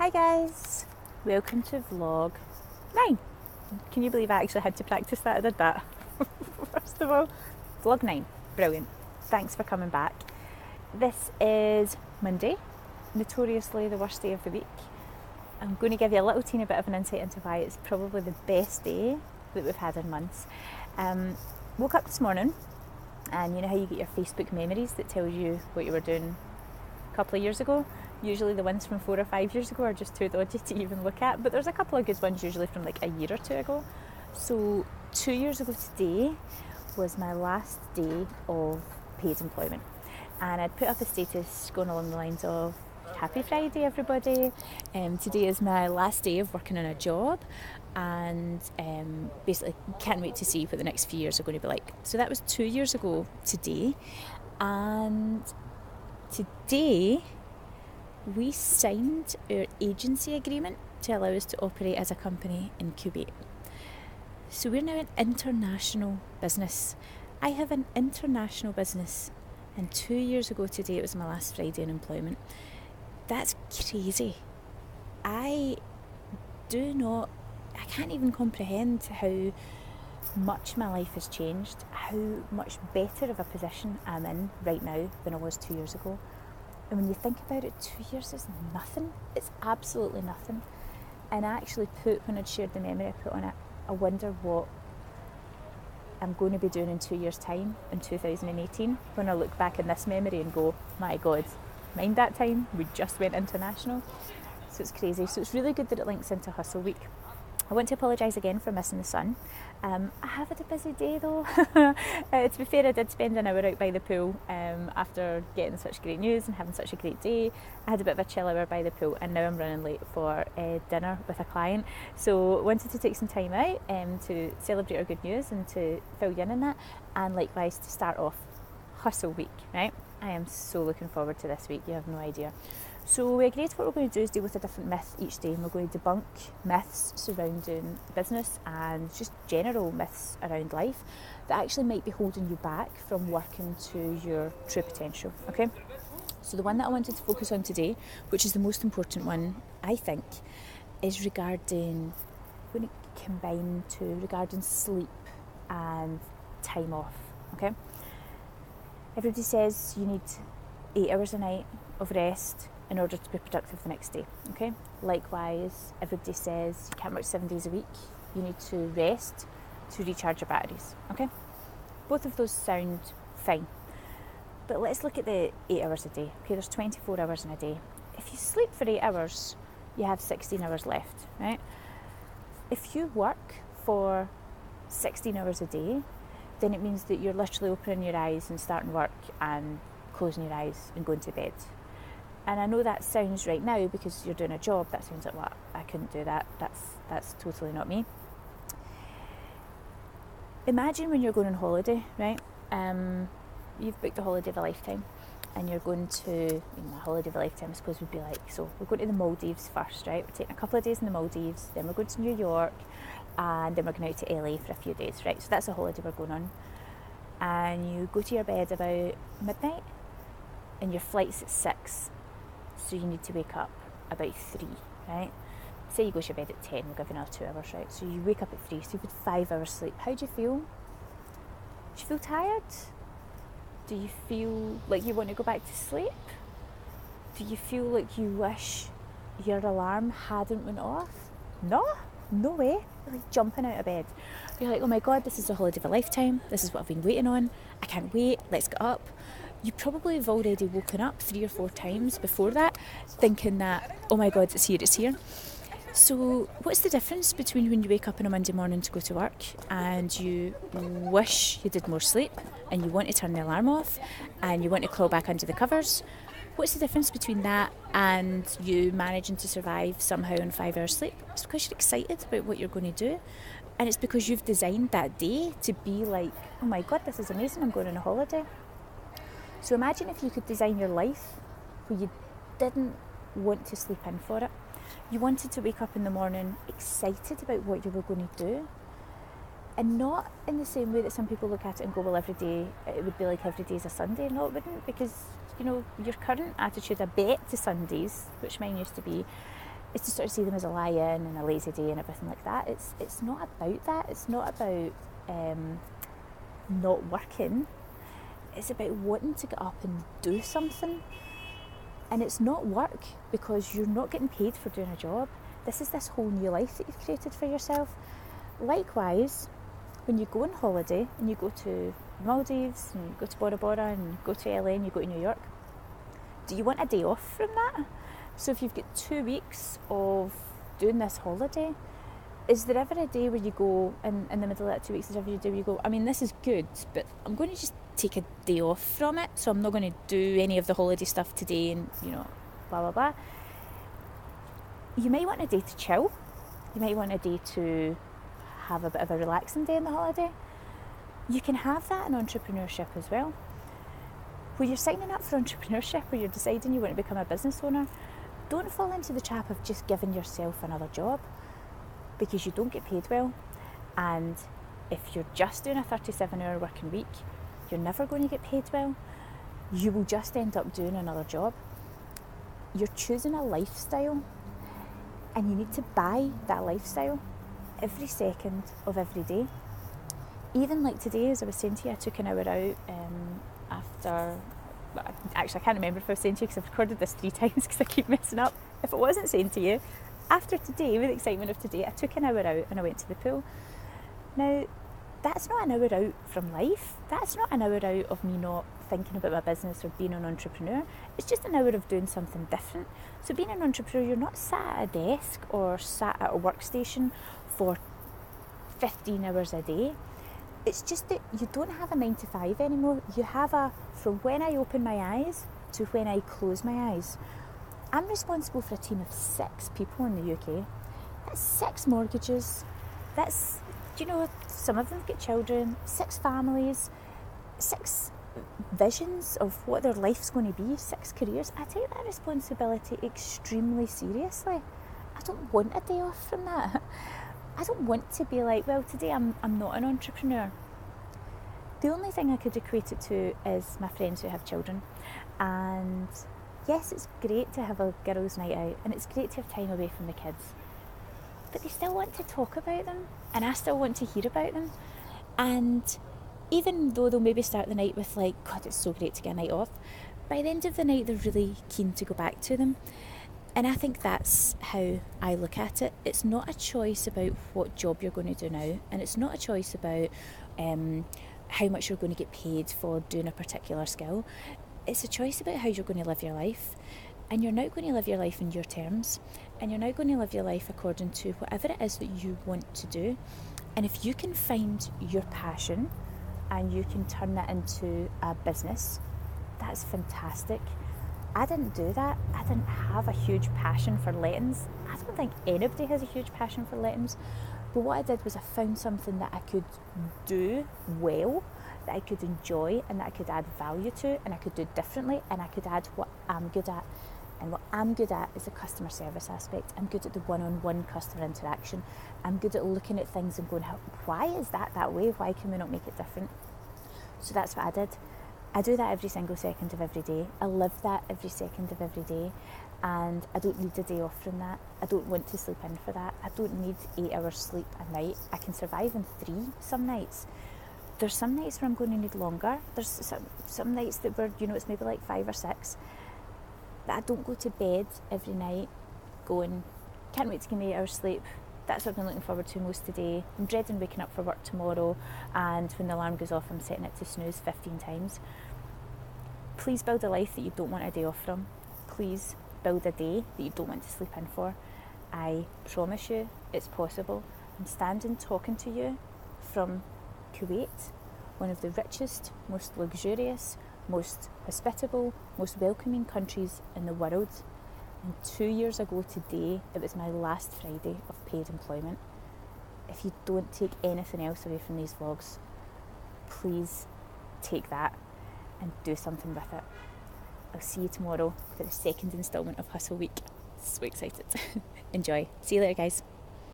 Hi guys, welcome to vlog 9. Can you believe I actually had to practice that? I did that. First of all, vlog 9, brilliant. Thanks for coming back. This is Monday, notoriously the worst day of the week. I'm going to give you a little teeny bit of an insight into why it's probably the best day that we've had in months. Woke up this morning, and you know how you get your Facebook memories that tells you what you were doing a couple of years ago? Usually the ones from 4 or 5 years ago are just too dodgy to even look at, but there's a couple of good ones usually from like a year or two ago. So 2 years ago today was my last day of paid employment, and I'd put up a status going along the lines of Happy Friday everybody, today is my last day of working in a job, and basically can't wait to see what the next few years are going to be like. So that was 2 years ago today, and today we signed our agency agreement to allow us to operate as a company in Kuwait. So we're now an international business. I have an international business, and 2 years ago today it was my last Friday in employment. That's crazy. I can't even comprehend how much my life has changed, how much better of a position I'm in right now than I was 2 years ago. And when you think about it, 2 years is nothing. It's absolutely nothing. And I actually when I'd shared the memory, I put on it, I wonder what I'm going to be doing in 2 years' time, in 2018, when I look back in this memory and go, my God, mind that time, we just went international. So it's crazy. So it's really good that it links into Hustle Week. I want to apologise again for missing the sun. I have had a busy day though. To be fair, I did spend an hour out by the pool after getting such great news and having such a great day. I had a bit of a chill hour by the pool, and now I'm running late for dinner with a client. So wanted to take some time out to celebrate our good news and to fill you in that, and likewise to start off Hustle Week, right? I am so looking forward to this week, you have no idea. So we agreed what we're going to do is deal with a different myth each day, and we're going to debunk myths surrounding business and just general myths around life that actually might be holding you back from working to your true potential, okay? So the one that I wanted to focus on today, which is the most important one, I think, is regarding sleep and time off, okay? Everybody says you need 8 hours a night of rest in order to be productive the next day, okay? Likewise, everybody says you can't work 7 days a week. You need to rest to recharge your batteries, okay? Both of those sound fine. But let's look at the 8 hours a day. Okay, there's 24 hours in a day. If you sleep for 8 hours, you have 16 hours left, right? If you work for 16 hours a day, then it means that you're literally opening your eyes and starting work and closing your eyes and going to bed. And I know that sounds right now, because you're doing a job, that sounds like, well, I couldn't do that. That's totally not me. Imagine when you're going on holiday, right? You've booked a holiday of a lifetime, and you're going to, a holiday of a lifetime I suppose would be like, so we're going to the Maldives first, right? We're taking a couple of days in the Maldives, then we're going to New York, and then we're going out to LA for a few days, right? So that's a holiday we're going on. And you go to your bed about midnight, and your flight's at 6. So you need to wake up about 3, right? Say you go to your bed at 10, we'll give you another 2 hours, right? So you wake up at 3, so you've had 5 hours sleep. How do you feel? Do you feel tired? Do you feel like you want to go back to sleep? Do you feel like you wish your alarm hadn't went off? No way. You're like jumping out of bed. You're like, oh my God, this is the holiday of a lifetime. This is what I've been waiting on. I can't wait. Let's get up. You probably have already woken up 3 or 4 times before that, thinking that, oh my God, it's here. So what's the difference between when you wake up on a Monday morning to go to work and you wish you did more sleep and you want to turn the alarm off and you want to crawl back under the covers? What's the difference between that and you managing to survive somehow on 5 hours sleep? It's because you're excited about what you're going to do, and it's because you've designed that day to be like, oh my God, this is amazing, I'm going on a holiday. So imagine if you could design your life where you didn't want to sleep in for it. You wanted to wake up in the morning excited about what you were going to do, and not in the same way that some people look at it and go, well, every day, it would be like every day is a Sunday. No, it wouldn't, because, your current attitude, I bet, to Sundays, which mine used to be, is to sort of see them as a lie-in and a lazy day and everything like that. It's not about that. It's not about not working. It's about wanting to get up and do something. And it's not work because you're not getting paid for doing a job. This is this whole new life that you've created for yourself. Likewise, when you go on holiday and you go to Maldives and you go to Bora Bora and you go to LA and you go to New York, do you want a day off from that? So if you've got 2 weeks of doing this holiday, is there ever a day where you go in the middle of that 2 weeks, is there ever a day where you go, I mean, this is good, but I'm going to just take a day off from it, so I'm not going to do any of the holiday stuff today and, blah, blah, blah. You might want a day to chill. You might want a day to have a bit of a relaxing day in the holiday. You can have that in entrepreneurship as well. When you're signing up for entrepreneurship, where you're deciding you want to become a business owner, don't fall into the trap of just giving yourself another job, because you don't get paid well. And if you're just doing a 37-hour working week, you're never going to get paid well. You will just end up doing another job. You're choosing a lifestyle, and you need to buy that lifestyle every second of every day. Even like today, as I was saying to you, I took an hour out after, actually I can't remember if I was saying to you because I've recorded this 3 times because I keep messing up. If it wasn't saying to you, after today, with the excitement of today, I took an hour out and I went to the pool. Now, that's not an hour out from life. That's not an hour out of me not thinking about my business or being an entrepreneur. It's just an hour of doing something different. So being an entrepreneur, you're not sat at a desk or sat at a workstation for 15 hours a day. It's just that you don't have a 9 to 5 anymore. You have from when I open my eyes to when I close my eyes. I'm responsible for a team of 6 people in the UK. That's 6 mortgages. That's, some of them get children, 6 families, 6 visions of what their life's going to be, 6 careers. I take that responsibility extremely seriously. I don't want a day off from that. I don't want to be like, well, today I'm not an entrepreneur. The only thing I could equate it to is my friends who have children. And yes, it's great to have a girls' night out and it's great to have time away from the kids. But they still want to talk about them and I still want to hear about them. And even though they'll maybe start the night with like, God, it's so great to get a night off, by the end of the night they're really keen to go back to them. And I think that's how I look at it. It's not a choice about what job you're going to do now, and it's not a choice about how much you're going to get paid for doing a particular skill. It's a choice about how you're going to live your life. And you're now going to live your life in your terms, and you're now going to live your life according to whatever it is that you want to do. And if you can find your passion and you can turn that into a business, that's fantastic. I didn't do that. I didn't have a huge passion for lettings. I don't think anybody has a huge passion for lettings. But what I did was I found something that I could do well, that I could enjoy and that I could add value to and I could do differently and I could add what I'm good at. And what I'm good at is the customer service aspect. I'm good at the one-on-one customer interaction. I'm good at looking at things and going, why is that way? Why can we not make it different? So that's what I did. I do that every single second of every day. I live that every second of every day. And I don't need a day off from that. I don't want to sleep in for that. I don't need 8 hours sleep a night. I can survive in 3 some nights. There's some nights where I'm going to need longer. There's some nights that were, it's maybe like 5 or 6. But I don't go to bed every night going, can't wait to give me 8 hours sleep. That's what I've been looking forward to most today. I'm dreading waking up for work tomorrow, and when the alarm goes off, I'm setting it to snooze 15 times. Please build a life that you don't want a day off from. Please build a day that you don't want to sleep in for. I promise you it's possible. I'm standing talking to you from Kuwait, one of the richest, most luxurious, most hospitable, most welcoming countries in the world. And 2 years ago today, it was my last Friday of paid employment. If you don't take anything else away from these vlogs, please take that and do something with it. I'll see you tomorrow for the 2nd instalment of Hustle Week. So excited. Enjoy. See you later, guys.